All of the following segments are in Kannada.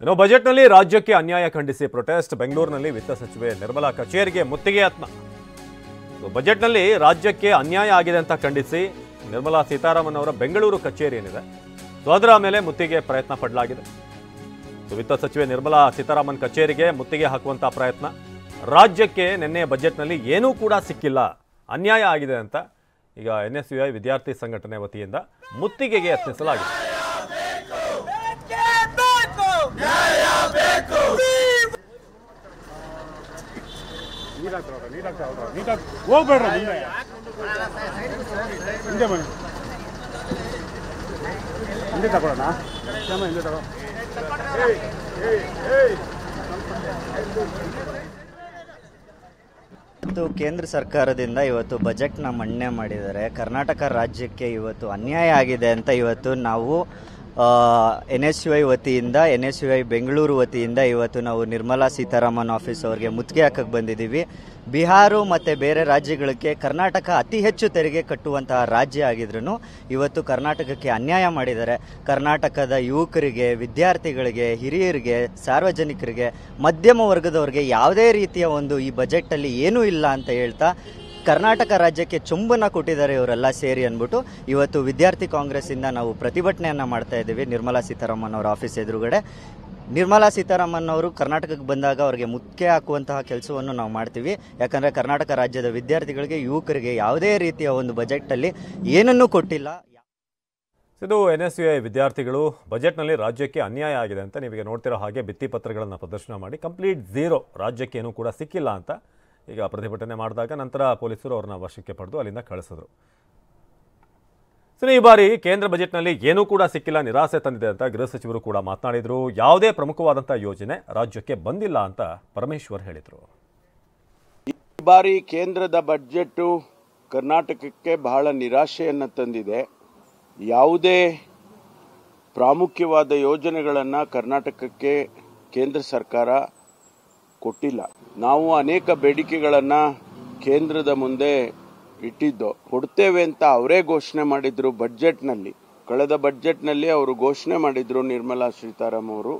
ಇನ್ನು ಬಜೆಟ್ನಲ್ಲಿ ರಾಜ್ಯಕ್ಕೆ ಅನ್ಯಾಯ ಖಂಡಿಸಿ ಪ್ರೊಟೆಸ್ಟ್ ಬೆಂಗಳೂರಿನಲ್ಲಿ ವಿತ್ತ ಸಚಿವೆ ನಿರ್ಮಲಾ ಕಚೇರಿಗೆ ಮುತ್ತಿಗೆ ಯತ್ನ. ಬಜೆಟ್ನಲ್ಲಿ ರಾಜ್ಯಕ್ಕೆ ಅನ್ಯಾಯ ಆಗಿದೆ ಅಂತ ಖಂಡಿಸಿ ನಿರ್ಮಲಾ ಸೀತಾರಾಮನ್ ಅವರ ಬೆಂಗಳೂರು ಕಚೇರಿ ಏನಿದೆ ಅದರ ಮೇಲೆ ಮುತ್ತಿಗೆ ಪ್ರಯತ್ನ ಪಡಲಾಗಿದೆ. ವಿತ್ತ ಸಚಿವೆ ನಿರ್ಮಲಾ ಸೀತಾರಾಮನ್ ಕಚೇರಿಗೆ ಮುತ್ತಿಗೆ ಹಾಕುವಂತ ಪ್ರಯತ್ನ. ರಾಜ್ಯಕ್ಕೆ ನಿನ್ನೆ ಬಜೆಟ್ನಲ್ಲಿ ಏನೂ ಕೂಡ ಸಿಕ್ಕಿಲ್ಲ, ಅನ್ಯಾಯ ಆಗಿದೆ ಅಂತ ಈಗ NSUI ವಿದ್ಯಾರ್ಥಿ ಸಂಘಟನೆ ವತಿಯಿಂದ ಮುತ್ತಿಗೆಗೆ ಯತ್ನಿಸಲಾಗಿದೆ. ಕೇಂದ್ರ ಸರ್ಕಾರದಿಂದ ಇವತ್ತು ಬಜೆಟ್ನ ಮಂಡನೆ ಮಾಡಿದ್ದಾರೆ. ಕರ್ನಾಟಕ ರಾಜ್ಯಕ್ಕೆ ಇವತ್ತು ಅನ್ಯಾಯ ಆಗಿದೆ ಅಂತ ಇವತ್ತು ನಾವು NSUI ವತಿಯಿಂದ NSUI ಬೆಂಗಳೂರು ವತಿಯಿಂದ ಇವತ್ತು ನಾವು ನಿರ್ಮಲಾ ಸೀತಾರಾಮನ್ ಆಫೀಸ್ ಅವರಿಗೆ ಮುತ್ತಿಗೆ ಹಾಕಕ್ಕೆ ಬಂದಿದ್ದೀವಿ. ಬಿಹಾರ ಮತ್ತು ಬೇರೆ ರಾಜ್ಯಗಳಿಗೆ ಕರ್ನಾಟಕ ಅತಿ ಹೆಚ್ಚು ತೆರಿಗೆ ಕಟ್ಟುವಂತಹ ರಾಜ್ಯ ಆಗಿದ್ರೂ ಇವತ್ತು ಕರ್ನಾಟಕಕ್ಕೆ ಅನ್ಯಾಯ ಮಾಡಿದ್ದಾರೆ. ಕರ್ನಾಟಕದ ಯುವಕರಿಗೆ, ವಿದ್ಯಾರ್ಥಿಗಳಿಗೆ, ಹಿರಿಯರಿಗೆ, ಸಾರ್ವಜನಿಕರಿಗೆ, ಮಧ್ಯಮ ವರ್ಗದವರಿಗೆ ಯಾವುದೇ ರೀತಿಯ ಒಂದು ಈ ಬಜೆಟಲ್ಲಿ ಏನೂ ಇಲ್ಲ ಅಂತ ಹೇಳ್ತಾ ಕರ್ನಾಟಕ ರಾಜ್ಯಕ್ಕೆ ಚುಂಬನ ಕೊಟ್ಟಿದ್ದಾರೆ ಇವರೆಲ್ಲ ಸೇರಿ ಅಂದ್ಬಿಟ್ಟು ಇವತ್ತು ವಿದ್ಯಾರ್ಥಿ ಕಾಂಗ್ರೆಸ್ಸಿಂದ ನಾವು ಪ್ರತಿಭಟನೆಯನ್ನು ಮಾಡ್ತಾ ಇದ್ದೀವಿ ನಿರ್ಮಲಾ ಸೀತಾರಾಮನ್ ಅವರ ಆಫೀಸ್ ಎದುರುಗಡೆ. ನಿರ್ಮಲಾ ಸೀತಾರಾಮನ್ ಅವರು ಕರ್ನಾಟಕಕ್ಕೆ ಬಂದಾಗ ಅವರಿಗೆ ಮುತ್ತಿಗೆ ಹಾಕುವಂತಹ ಕೆಲಸವನ್ನು ನಾವು ಮಾಡ್ತೀವಿ. ಯಾಕಂದರೆ ಕರ್ನಾಟಕ ರಾಜ್ಯದ ವಿದ್ಯಾರ್ಥಿಗಳಿಗೆ, ಯುವಕರಿಗೆ ಯಾವುದೇ ರೀತಿಯ ಒಂದು ಬಜೆಟಲ್ಲಿ ಏನನ್ನೂ ಕೊಟ್ಟಿಲ್ಲ. ಇದು NSUI ವಿದ್ಯಾರ್ಥಿಗಳು ಬಜೆಟ್ನಲ್ಲಿ ರಾಜ್ಯಕ್ಕೆ ಅನ್ಯಾಯ ಆಗಿದೆ ಅಂತ ನೀವೀಗ ನೋಡ್ತಿರೋ ಹಾಗೆ ಭಿತ್ತಿಪತ್ರಗಳನ್ನು ಪ್ರದರ್ಶನ ಮಾಡಿ ಕಂಪ್ಲೀಟ್ ಝೀರೋ, ರಾಜ್ಯಕ್ಕೆ ಏನೂ ಕೂಡ ಸಿಕ್ಕಿಲ್ಲ ಅಂತ ಈಗ ಪ್ರತಿಭಟನೆ ಮಾಡಿದಾಗ ನಂತರ ಪೊಲೀಸರು ಅವ್ರನ್ನ ವಶಕ್ಕೆ ಪಡೆದು ಅಲ್ಲಿಂದ ಕಳಿಸಿದ್ರು. ಈ ಬಾರಿ ಕೇಂದ್ರ ಬಜೆಟ್ನಲ್ಲಿ ಏನೂ ಕೂಡ ಸಿಕ್ಕಿಲ್ಲ, ನಿರಾಸೆ ತಂದಿದೆ ಅಂತ ಗೃಹ ಸಚಿವರು ಕೂಡ ಮಾತನಾಡಿದ್ರು. ಯಾವುದೇ ಪ್ರಮುಖವಾದಂಥ ಯೋಜನೆ ರಾಜ್ಯಕ್ಕೆ ಬಂದಿಲ್ಲ ಅಂತ ಪರಮೇಶ್ವರ್ ಹೇಳಿದರು. ಈ ಬಾರಿ ಕೇಂದ್ರದ ಬಜೆಟ್ಟು ಕರ್ನಾಟಕಕ್ಕೆ ಬಹಳ ನಿರಾಶೆಯನ್ನು ತಂದಿದೆ. ಯಾವುದೇ ಪ್ರಾಮುಖ್ಯವಾದ ಯೋಜನೆಗಳನ್ನು ಕರ್ನಾಟಕಕ್ಕೆ ಕೇಂದ್ರ ಸರ್ಕಾರ ಕೊಟ್ಟಿಲ್ಲ. ನಾವು ಅನೇಕ ಬೇಡಿಕೆಗಳನ್ನು ಕೇಂದ್ರದ ಮುಂದೆ ಇಟ್ಟಿದ್ದು, ಕೊಡ್ತೇವೆ ಅಂತ ಅವರೇ ಘೋಷಣೆ ಮಾಡಿದ್ರು. ಬಜೆಟ್ನಲ್ಲಿ, ಕಳೆದ ಬಜೆಟ್ನಲ್ಲಿ ಅವರು ಘೋಷಣೆ ಮಾಡಿದ್ರು ನಿರ್ಮಲಾ ಸೀತಾರಾಮನ್ ಅವರು.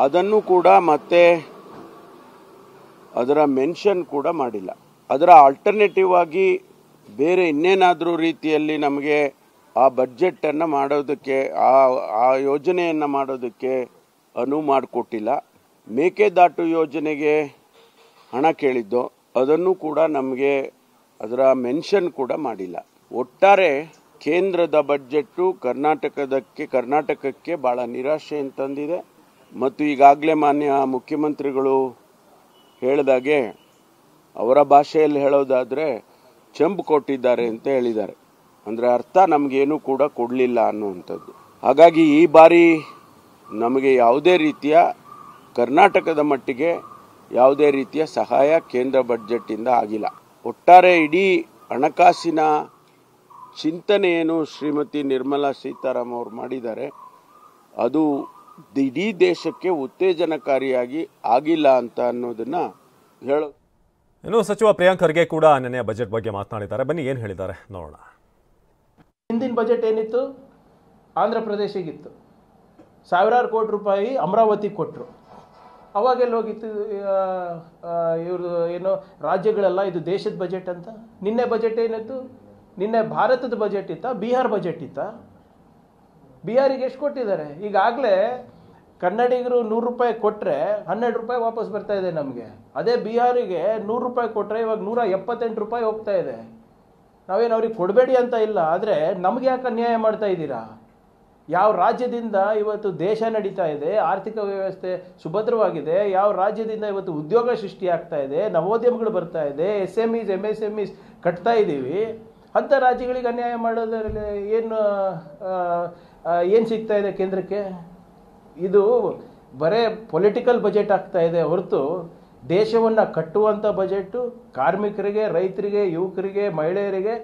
ಅದನ್ನು ಕೂಡ ಮತ್ತೆ ಅದರ ಮೆನ್ಷನ್ ಕೂಡ ಮಾಡಿಲ್ಲ. ಅದರ ಆಲ್ಟರ್ನೇಟಿವ್ ಆಗಿ ಬೇರೆ ಇನ್ನೇನಾದರೂ ರೀತಿಯಲ್ಲಿ ನಮಗೆ ಆ ಬಜೆಟನ್ನು ಮಾಡೋದಕ್ಕೆ, ಆ ಯೋಜನೆಯನ್ನು ಮಾಡೋದಕ್ಕೆ ಅನುವು ಮಾಡಿಕೊಟ್ಟಿಲ್ಲ. ಮೇಕೆದಾಟು ಯೋಜನೆಗೆ ಹಣ ಕೇಳಿದ್ದು, ಅದನ್ನು ಕೂಡ ನಮಗೆ ಅದರ ಮೆನ್ಷನ್ ಕೂಡ ಮಾಡಿಲ್ಲ. ಒಟ್ಟಾರೆ ಕೇಂದ್ರದ ಬಜೆಟ್ಟು ಕರ್ನಾಟಕಕ್ಕೆ ಭಾಳ ನಿರಾಶೆ ತಂದಿದೆ. ಮತ್ತು ಈಗಾಗಲೇ ಮಾನ್ಯ ಮುಖ್ಯಮಂತ್ರಿಗಳು ಹೇಳಿದಾಗೆ, ಅವರ ಭಾಷೆಯಲ್ಲಿ ಹೇಳೋದಾದರೆ ಚೆಂಬು ಕೊಟ್ಟಿದ್ದಾರೆ ಅಂತ ಹೇಳಿದ್ದಾರೆ. ಅಂದರೆ ಅರ್ಥ ನಮಗೇನು ಕೂಡ ಕೊಡಲಿಲ್ಲ ಅನ್ನುವಂಥದ್ದು. ಹಾಗಾಗಿ ಈ ಬಾರಿ ನಮಗೆ ಯಾವುದೇ ರೀತಿಯ, ಕರ್ನಾಟಕದ ಮಟ್ಟಿಗೆ ಯಾವುದೇ ರೀತಿಯ ಸಹಾಯ ಕೇಂದ್ರ ಬಜೆಟ್ಟಿಂದ ಆಗಿಲ್ಲ. ಒಟ್ಟಾರೆ ಇಡೀ ಹಣಕಾಸಿನ ಚಿಂತನೆ ಏನು ಶ್ರೀಮತಿ ನಿರ್ಮಲಾ ಸೀತಾರಾಮನ್ ಅವರು ಮಾಡಿದ್ದಾರೆ, ಅದು ಇಡೀ ದೇಶಕ್ಕೆ ಉತ್ತೇಜನಕಾರಿಯಾಗಿ ಆಗಿಲ್ಲ ಅಂತ ಅನ್ನೋದನ್ನ ಹೇಳೋ. ಇನ್ನು ಸಚಿವ ಪ್ರಿಯಾಂಕ್ ಖರ್ಗೆ ಕೂಡ ನಿನ್ನೆ ಬಜೆಟ್ ಬಗ್ಗೆ ಮಾತನಾಡಿದ್ದಾರೆ. ಬನ್ನಿ ಏನು ಹೇಳಿದ್ದಾರೆ ನೋಡೋಣ. ಹಿಂದಿನ ಬಜೆಟ್ ಏನಿತ್ತು, ಆಂಧ್ರ ಪ್ರದೇಶಗಿತ್ತು. ಸಾವಿರಾರು ಕೋಟಿ ರೂಪಾಯಿ ಅಮರಾವತಿ ಕೊಟ್ಟರು. ಅವಾಗೆಲ್ಲ ಹೋಗಿತ್ತು ಇವ್ರದ್ದು ಏನು ರಾಜ್ಯಗಳೆಲ್ಲ ಇದು ದೇಶದ ಬಜೆಟ್ ಅಂತ. ನಿನ್ನೆ ಬಜೆಟ್ ಏನಿತ್ತು, ನಿನ್ನೆ ಭಾರತದ ಬಜೆಟ್ ಇತ್ತಾ, ಬಿಹಾರ್ ಬಜೆಟ್ ಇತ್ತಾ? ಬಿಹಾರಿಗೆ ಎಷ್ಟು ಕೊಟ್ಟಿದ್ದಾರೆ? ಈಗಾಗಲೇ ಕನ್ನಡಿಗರು 100 ರೂಪಾಯಿ ಕೊಟ್ಟರೆ 12 ರೂಪಾಯಿ ವಾಪಸ್ ಬರ್ತಾ ಇದೆ ನಮಗೆ. ಅದೇ ಬಿಹಾರಿಗೆ 100 ರೂಪಾಯಿ ಕೊಟ್ಟರೆ ಇವಾಗ 178 ರೂಪಾಯಿ ಹೋಗ್ತಾ ಇದೆ. ನಾವೇನು ಅವ್ರಿಗೆ ಕೊಡಬೇಡಿ ಅಂತ ಇಲ್ಲ, ಆದರೆ ನಮಗೆ ಯಾಕೆ ಅನ್ಯಾಯ ಮಾಡ್ತಾ ಇದ್ದೀರಾ? ಯಾವ ರಾಜ್ಯದಿಂದ ಇವತ್ತು ದೇಶ ನಡೀತಾ ಇದೆ, ಆರ್ಥಿಕ ವ್ಯವಸ್ಥೆ ಸುಭದ್ರವಾಗಿದೆ, ಯಾವ ರಾಜ್ಯದಿಂದ ಇವತ್ತು ಉದ್ಯೋಗ ಸೃಷ್ಟಿ ಆಗ್ತಾ ಇದೆ, ನವೋದ್ಯಮಗಳು ಬರ್ತಾ ಇದೆ, SMEs MSMEs ಕಟ್ತಾ ಇದ್ದೀವಿ, ಅಂಥ ರಾಜ್ಯಗಳಿಗೆ ಅನ್ಯಾಯ ಮಾಡೋದ್ರಲ್ಲಿ ಏನು ಸಿಗ್ತಾ ಇದೆ ಕೇಂದ್ರಕ್ಕೆ? ಇದು ಬರೇ ಪೊಲಿಟಿಕಲ್ ಬಜೆಟ್ ಆಗ್ತಾ ಇದೆ ಹೊರತು ದೇಶವನ್ನು ಕಟ್ಟುವಂಥ ಬಜೆಟ್ಟು ಕಾರ್ಮಿಕರಿಗೆ, ರೈತರಿಗೆ, ಯುವಕರಿಗೆ, ಮಹಿಳೆಯರಿಗೆ